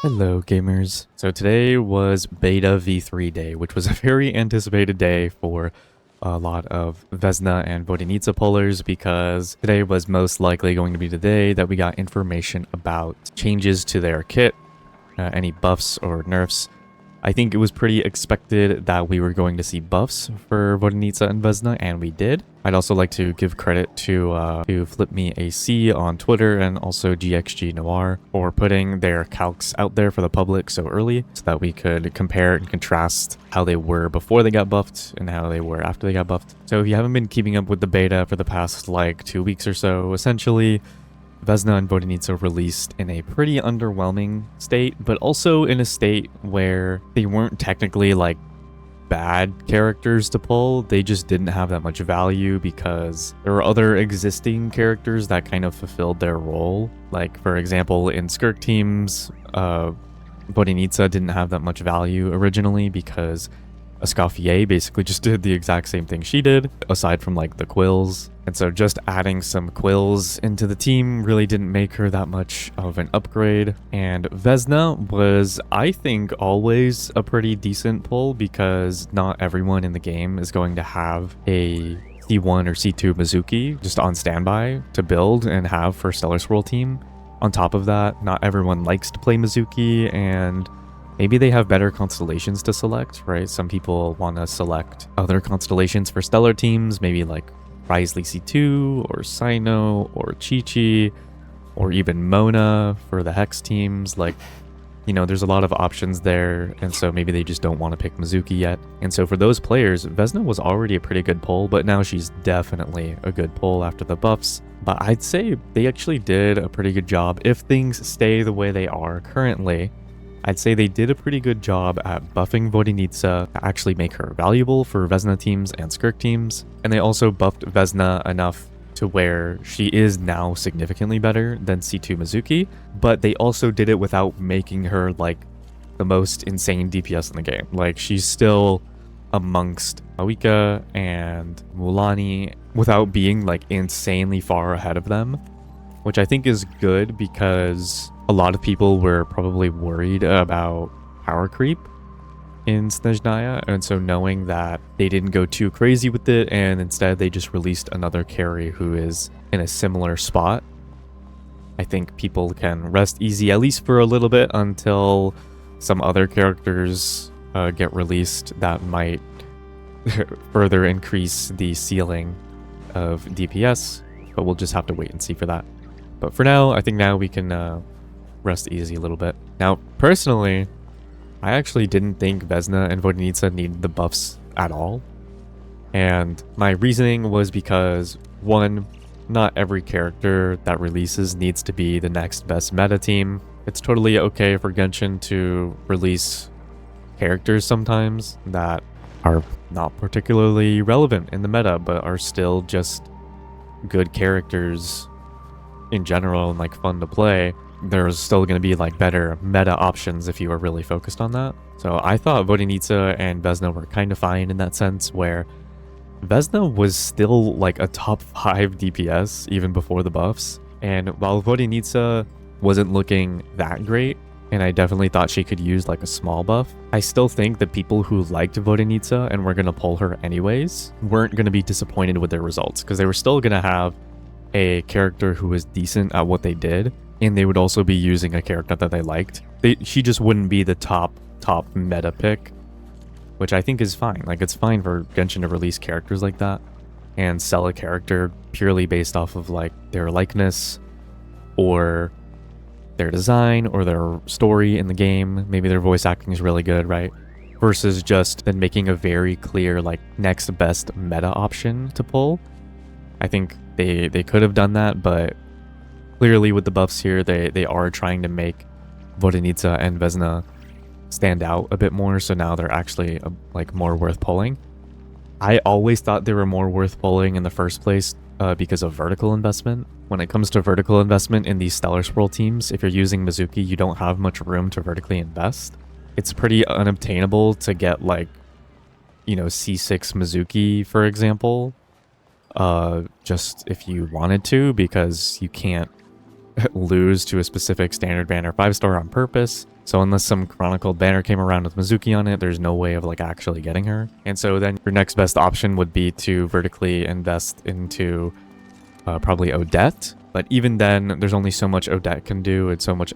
Hello gamers. So today was beta v3 day, which was a very anticipated day for a lot of Vesna and vodya pullers because today was most likely going to be the day that we got information about changes to their kit, any buffs or nerfs. I think it was pretty expected that we were going to see buffs for vodya and Vesna, and we did. I'd also like to give credit to Flip Me AC on Twitter and also GXG Noir for putting their calcs out there for the public so early so that we could compare and contrast how they were before they got buffed and how they were after they got buffed. So if you haven't been keeping up with the beta for the past like 2 weeks or so, essentially Vesna and vodya released in a pretty underwhelming state, but also in a state where they weren't technically like bad characters to pull. They just didn't have that much value because there were other existing characters that kind of fulfilled their role. Like for example, in Skirk teams, vodya didn't have that much value originally because Escoffier basically just did the exact same thing she did, aside from like the quills. And so just adding some quills into the team really didn't make her that much of an upgrade. And Vesna was, I think, always a pretty decent pull because not everyone in the game is going to have a C1 or C2 Mizuki just on standby to build and have for Stellar Swirl team. On top of that, not everyone likes to play Mizuki, and maybe they have better constellations to select, right? Some people want to select other constellations for stellar teams, maybe like Risley C2 or Sino or Chi-Chi or even Mona for the Hex teams. Like, you know, there's a lot of options there, and so maybe they just don't want to pick Mizuki yet. And so for those players, Vesna was already a pretty good pull, but now she's definitely a good pull after the buffs. But I'd say they actually did a pretty good job. If things stay the way they are currently, I'd say they did a pretty good job at buffing vodya to actually make her valuable for Vesna teams and Skirk teams. And they also buffed Vesna enough to where she is now significantly better than C2 Mizuki, but they also did it without making her like the most insane DPS in the game. Like, she's still amongst Awika and Mulani without being like insanely far ahead of them, which I think is good because a lot of people were probably worried about power creep in Snezhnaya, and so knowing that they didn't go too crazy with it and instead they just released another carry who is in a similar spot, I think people can rest easy, at least for a little bit, until some other characters get released that might further increase the ceiling of DPS, but we'll just have to wait and see for that. But for now, I think now we can rest easy a little bit. Now, personally, I actually didn't think Vesna and vodya needed the buffs at all. And my reasoning was because, one, not every character that releases needs to be the next best meta team. It's totally okay for Genshin to release characters sometimes that are not particularly relevant in the meta, but are still just good characters in general and like fun to play. There's still going to be like better meta options if you are really focused on that. So I thought vodya and Vesna were kind of fine in that sense, where Vesna was still like a top 5 DPS even before the buffs. And while vodya wasn't looking that great, and I definitely thought she could use like a small buff, I still think the people who liked vodya and were going to pull her anyways weren't going to be disappointed with their results, because they were still going to have a character who was decent at what they did, and they would also be using a character that they liked. She just wouldn't be the top meta pick, which I think is fine. Like, it's fine for Genshin to release characters like that and sell a character purely based off of like their likeness or their design or their story in the game. Maybe their voice acting is really good, right? Versus just then making a very clear like next best meta option to pull. I think they could have done that, but clearly with the buffs here, they are trying to make vodya and Vesna stand out a bit more, so now they're actually like more worth pulling. I always thought they were more worth pulling in the first place because of vertical investment. When it comes to vertical investment in these Stellar Swirl teams, if you're using Mizuki, you don't have much room to vertically invest. It's pretty unobtainable to get like, you know, C6 Mizuki, for example, just if you wanted to, because you can't lose to a specific standard ban or 5-star on purpose. So unless some chronicled banner came around with Mizuki on it, there's no way of like actually getting her. And so then your next best option would be to vertically invest into probably Odette. But even then, there's only so much Odette can do and so much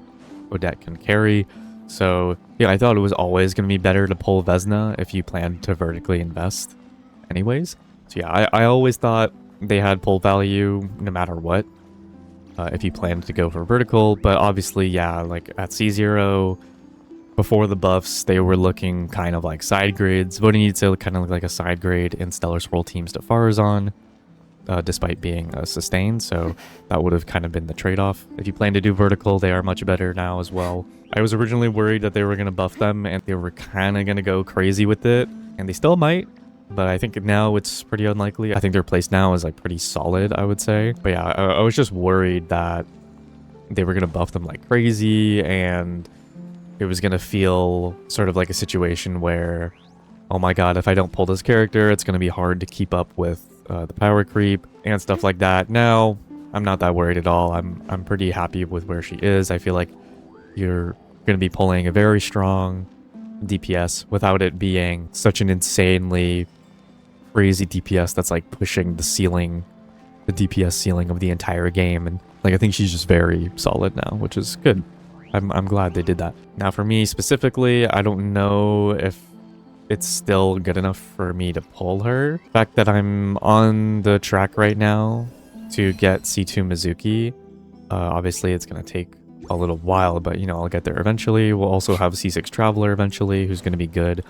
Odette can carry. So yeah, I thought it was always going to be better to pull Vesna if you planned to vertically invest anyways. So yeah, I always thought they had pull value no matter what if you planned to go for vertical. But obviously, yeah, like at C0, before the buffs, they were looking kind of like side grades. Vodyanitsa kind of looked like a side grade in Stellar Swirl teams to Farazan, despite being sustained. So that would have kind of been the trade-off. If you plan to do vertical, they are much better now as well. I was originally worried that they were going to buff them and they were kind of going to go crazy with it. And they still might. But I think now it's pretty unlikely. I think their place now is like pretty solid, I would say. But yeah, I was just worried that they were going to buff them like crazy and it was going to feel sort of like a situation where, oh my god, if I don't pull this character, it's going to be hard to keep up with the power creep and stuff like that. Now, I'm not that worried at all. I'm pretty happy with where she is. I feel like you're going to be pulling a very strong DPS without it being such an insanely crazy DPS that's like pushing the ceiling, the DPS ceiling of the entire game. And like I think she's just very solid now, which is good. I'm glad they did that. Now for me specifically, I don't know if it's still good enough for me to pull her. The fact that I'm on the track right now to get C2 Mizuki, obviously it's going to take a little while, but you know, I'll get there eventually. We'll also have C6 Traveler eventually, who's going to be good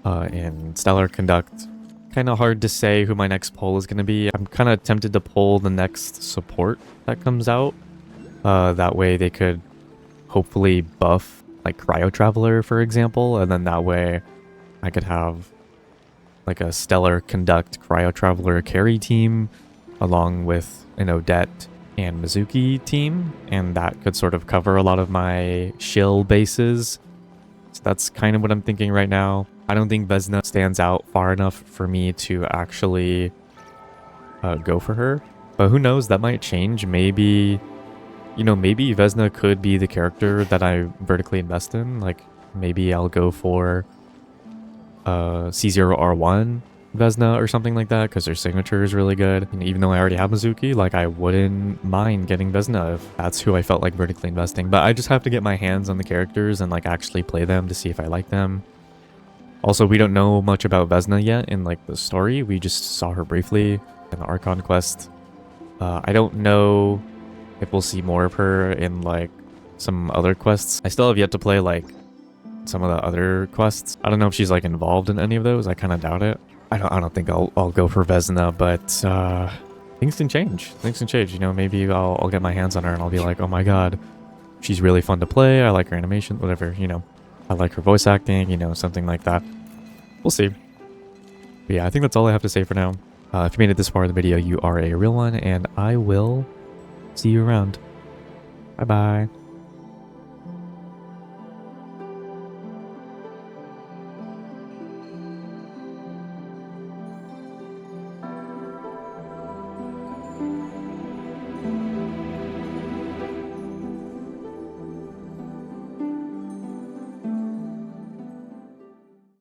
in Stellar Conduct. Kind of hard to say who my next pull is going to be. I'm kind of tempted to pull the next support that comes out. That way they could hopefully buff like Cryo Traveler, for example, and then that way I could have like a Stellar Conduct Cryo Traveler carry team along with an Odette and Mizuki team, and that could sort of cover a lot of my shill bases. So that's kind of what I'm thinking right now. I don't think Vesna stands out far enough for me to actually go for her, but who knows, that might change. Maybe, you know, maybe Vesna could be the character that I vertically invest in. Like maybe I'll go for C0R1 Vesna or something like that because their signature is really good. And even though I already have Mizuki, like I wouldn't mind getting Vesna if that's who I felt like vertically investing. But I just have to get my hands on the characters and like actually play them to see if I like them. Also, we don't know much about Vesna yet in like the story. We just saw her briefly in the Archon quest. I don't know if we'll see more of her in like some other quests. I still have yet to play like some of the other quests. I don't know if she's like involved in any of those. I kind of doubt it. I don't think I'll go for Vesna, but things can change. Things can change. You know, maybe I'll get my hands on her and I'll be like, oh my god, she's really fun to play. I like her animation, whatever. You know, I like her voice acting. You know, something like that. We'll see. But yeah, I think that's all I have to say for now. If you made it this far in the video, you are a real one, and I will see you around. Bye bye.